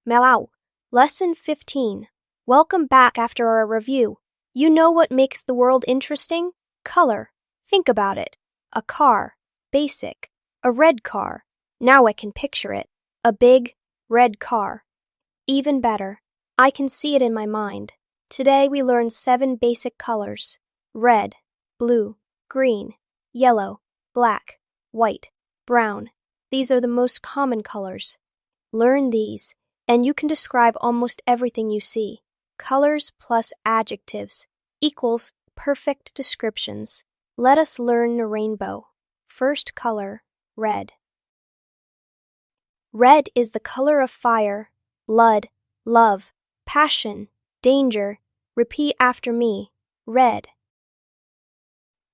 Melau. Lesson 15. Welcome back after our review. You know what makes the world interesting? Color. Think about it. A car. Basic. A red car. Now I can picture it. A big, red car. Even better. I can see it in my mind. Today we learned 7 basic colors. Red, blue, green, yellow, black, white, brown. These are the most common colors. Learn these, and you can describe almost everything you see. Colors plus adjectives equals perfect descriptions. Let us learn the rainbow. First color, red. Red is the color of fire, blood, love, passion, danger. Repeat after me. Red.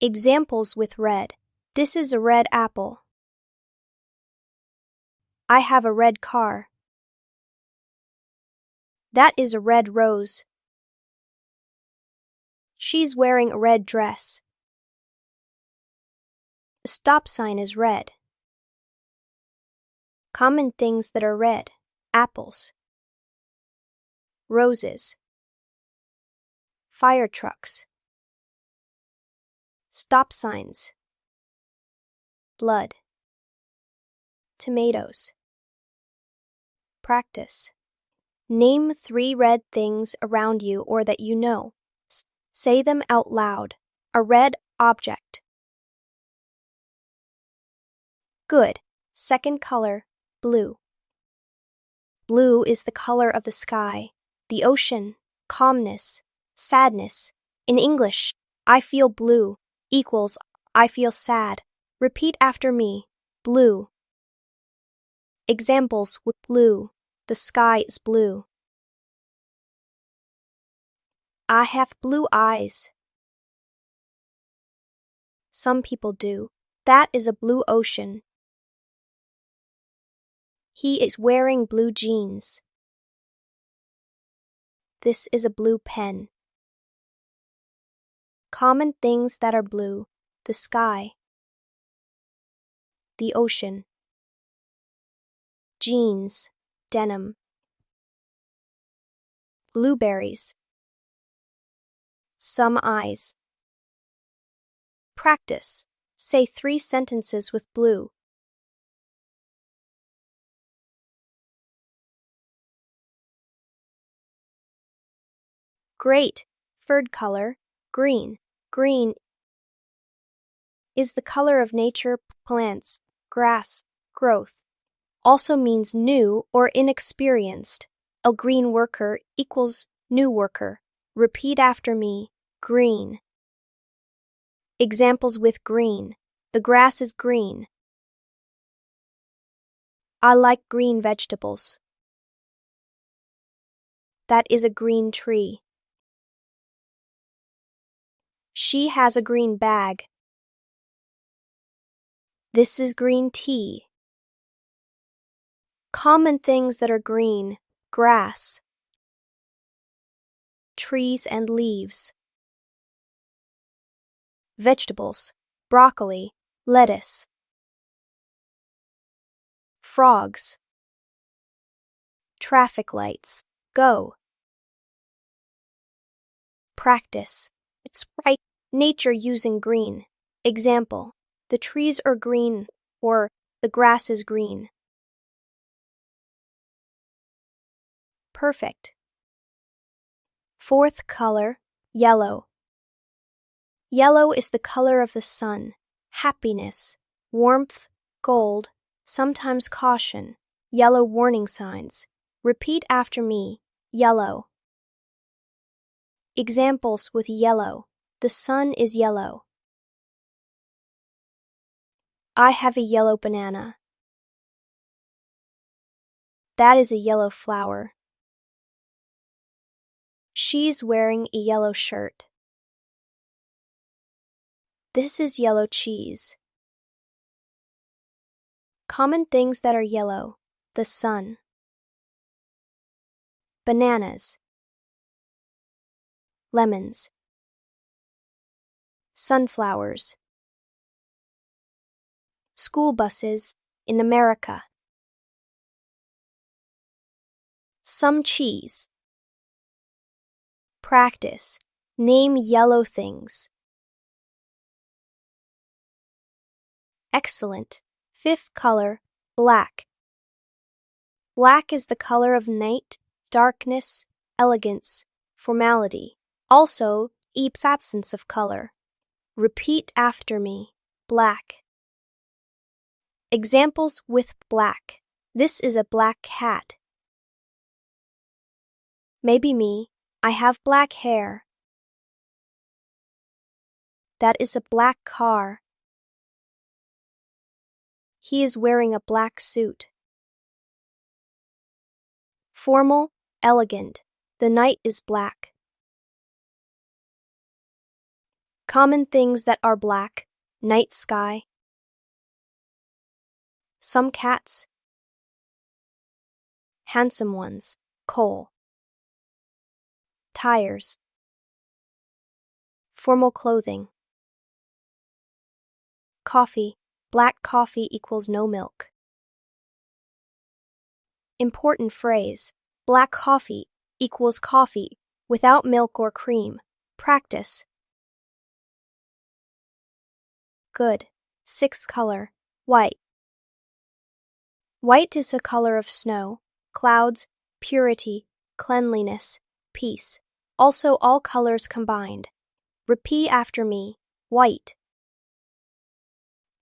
Examples with red. This is a red apple. I have a red car. That is a red rose. She's wearing a red dress. The stop sign is red. Common things that are red. Apples, roses, fire trucks, stop signs, blood, tomatoes. Practice. Name 3 red things around you or that you know. Say them out loud. A red object. Good. Second color, blue. Blue is the color of the sky, the ocean, calmness, sadness. In English, I feel blue equals I feel sad. Repeat after me. Blue. Examples with blue. The sky is blue. I have blue eyes. Some people do. That is a blue ocean. He is wearing blue jeans. This is a blue pen. Common things that are blue. The sky, the ocean, jeans, denim, blueberries, some eyes. Practice. Say 3 sentences with blue. Great. Third color, green. Green is the color of nature, plants, grass, growth. Also means new or inexperienced. A green worker equals new worker. Repeat after me. Green. Examples with green. The grass is green. I like green vegetables. That is a green tree. She has a green bag. This is green tea. Common things that are green. Grass, trees and leaves. Vegetables, broccoli, lettuce. Frogs. Traffic lights, go. Practice. It's right. Nature using green. Example, the trees are green or the grass is green. Perfect. Fourth color, yellow. Yellow is the color of the sun, happiness, warmth, gold, sometimes caution, yellow warning signs. Repeat after me. Yellow. Examples with yellow. The sun is yellow. I have a yellow banana. That is a yellow flower. She's wearing a yellow shirt. This is yellow cheese. Common things that are yellow. The sun. Bananas. Lemons. Sunflowers. School buses in America. Some cheese. Practice. Name yellow things. Excellent. Fifth color, black. Black is the color of night, darkness, elegance, formality. Also, its absence of color. Repeat after me. Black. Examples with black. This is a black cat. Maybe me. I have black hair. That is a black car. He is wearing a black suit. Formal, elegant. The night is black. Common things that are black. Night sky. Some cats. Handsome ones. Coal. Tires. Formal clothing. Coffee. Black coffee equals no milk. Important phrase. Black coffee equals coffee without milk or cream. Practice. Good. Sixth color. White. White is a color of snow, clouds, purity, cleanliness, peace. Also all colors combined. Repeat after me. White.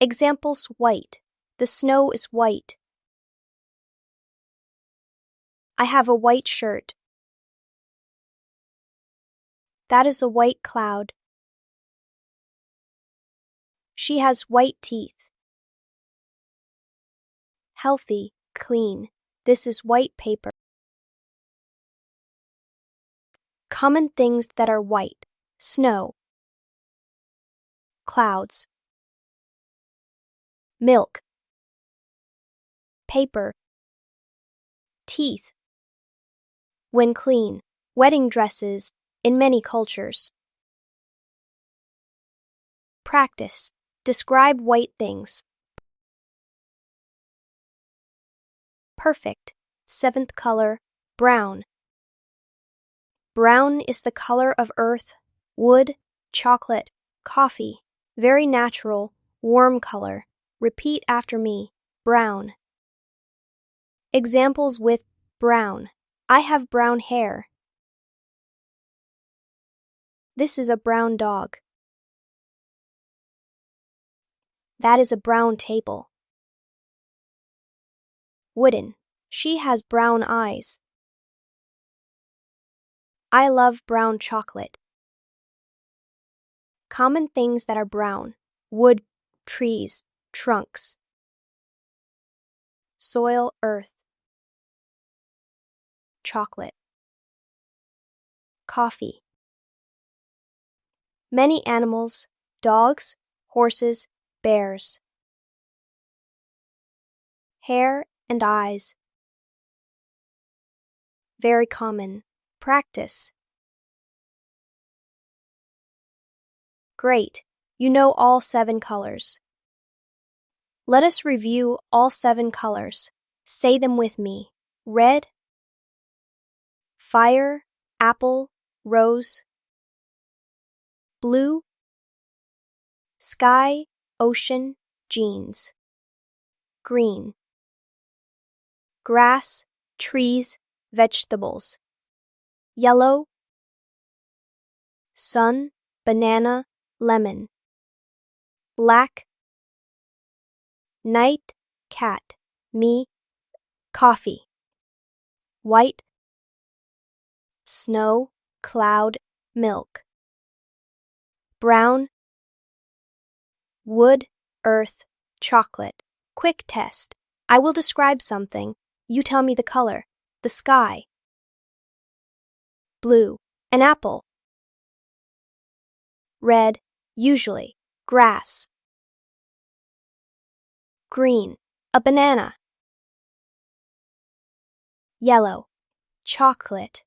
Examples white. The snow is white. I have a white shirt. That is a white cloud. She has white teeth. Healthy, clean. This is white paper. Common things that are white. Snow. Clouds. Milk. Paper. Teeth. When clean. Wedding dresses in many cultures. Practice. Describe white things. Perfect. Seventh color, brown. Brown is the color of earth, wood, chocolate, coffee. Very natural, warm color. Repeat after me. Brown. Examples with brown. I have brown hair. This is a brown dog. That is a brown table. Wooden. She has brown eyes. I love brown chocolate. Common things that are brown. Wood, trees, trunks. Soil, earth. Chocolate. Coffee. Many animals. Dogs, horses, bears. Hair and eyes. Very common. Practice. Great. You know all 7 colors. Let us review all 7 colors. Say them with me. Red, fire, apple, rose, blue, sky, ocean, jeans, green, grass, trees, vegetables, yellow, sun, banana, lemon, black, night, cat, me, coffee, white, snow, cloud, milk, brown, wood, earth, chocolate. Quick test. I will describe something. You tell me the color. The sky. Blue. An apple. Red. Usually. Grass. Green. A banana. Yellow. Chocolate.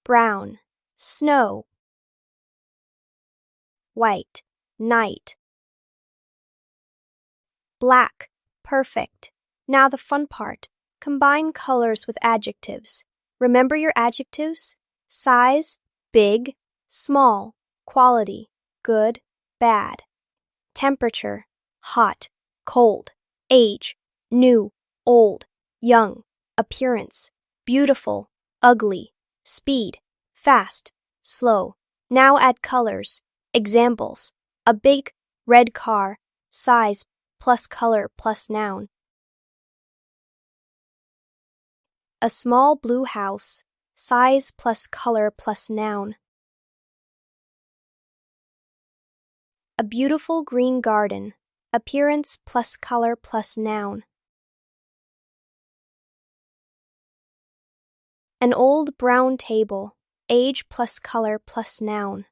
Brown. Snow. White. Night. Black. Perfect. Now the fun part. Combine colors with adjectives. Remember your adjectives? Size, big, small, quality, good, bad. Temperature, hot, cold. Age, new, old, young. Appearance, beautiful, ugly. Speed, fast, slow. Now add colors. Examples: a big red car, size plus color plus noun. A small blue house, size plus color plus noun. A beautiful green garden, appearance plus color plus noun. An old brown table, age plus color plus noun.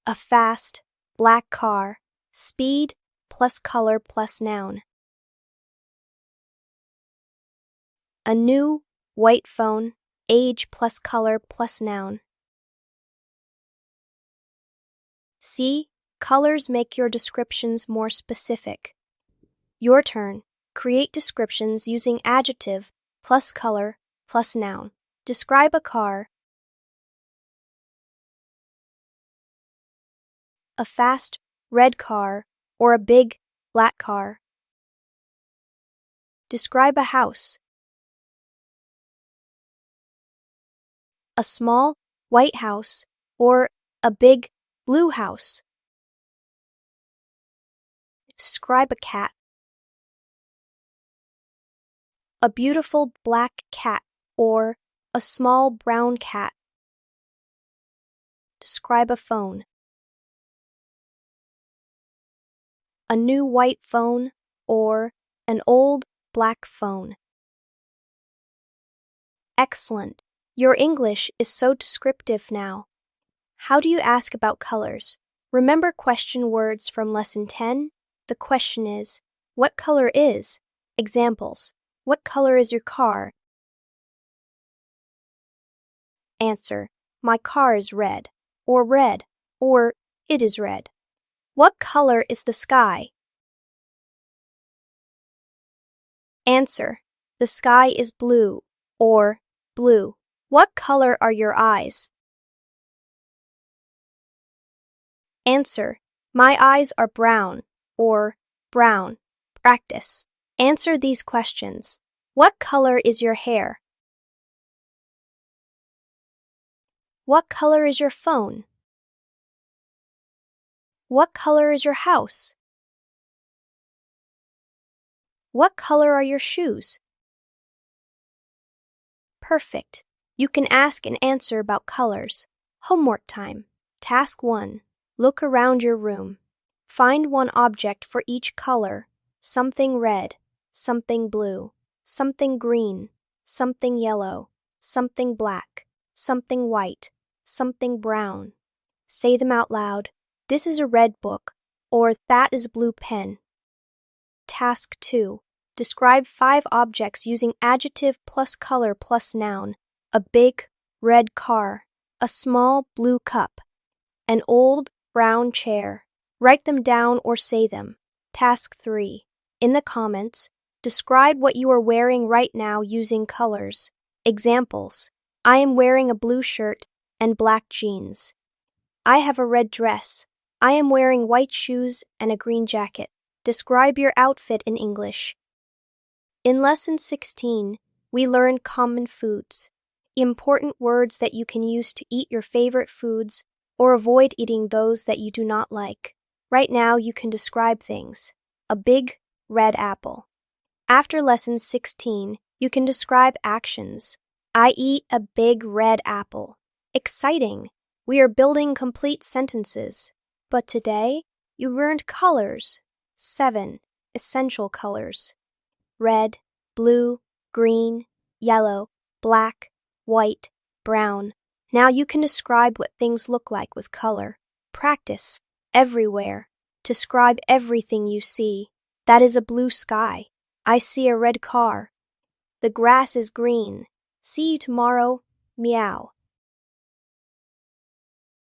A fast, black car, speed plus color plus noun. A new, white phone, age plus color plus noun. See, colors make your descriptions more specific. Your turn. Create descriptions using adjective plus color plus noun. Describe a car. A fast, red car or a big, black car. Describe a house. A small, white house or a big, blue house. Describe a cat. A beautiful black cat or a small brown cat. Describe a phone. A new white phone or an old black phone. Excellent. Your English is so descriptive now. How do you ask about colors? Remember question words from Lesson 10? The question is, what color is? Examples: what color is your car? Answer: my car is red, or it is red. What color is the sky? Answer: the sky is blue, or blue. What color are your eyes? Answer: my eyes are brown, or brown. Practice. Answer these questions. What color is your hair? What color is your phone? What color is your house? What color are your shoes? Perfect. You can ask and answer about colors. Homework time. Task 1. Look around your room. Find one object for each color. Something red, something blue, something green, something yellow, something black, something white, something brown. Say them out loud. This is a red book, or that is a blue pen. Task 2. Describe 5 objects using adjective plus color plus noun. A big red car, a small blue cup, an old brown chair. Write them down or say them. Task 3. In the comments, describe what you are wearing right now using colors. Examples: I am wearing a blue shirt and black jeans. I have a red dress. I am wearing white shoes and a green jacket. Describe your outfit in English. In Lesson 16, we learned common foods, important words that you can use to eat your favorite foods or avoid eating those that you do not like. Right now, you can describe things. A big red apple. After Lesson 16, you can describe actions. I eat a big red apple. Exciting! We are building complete sentences. But today, you learned colors. 7 essential colors: red, blue, green, yellow, black, white, brown. Now you can describe what things look like with color. Practice. Everywhere. Describe everything you see. That is a blue sky. I see a red car. The grass is green. See you tomorrow. Meow.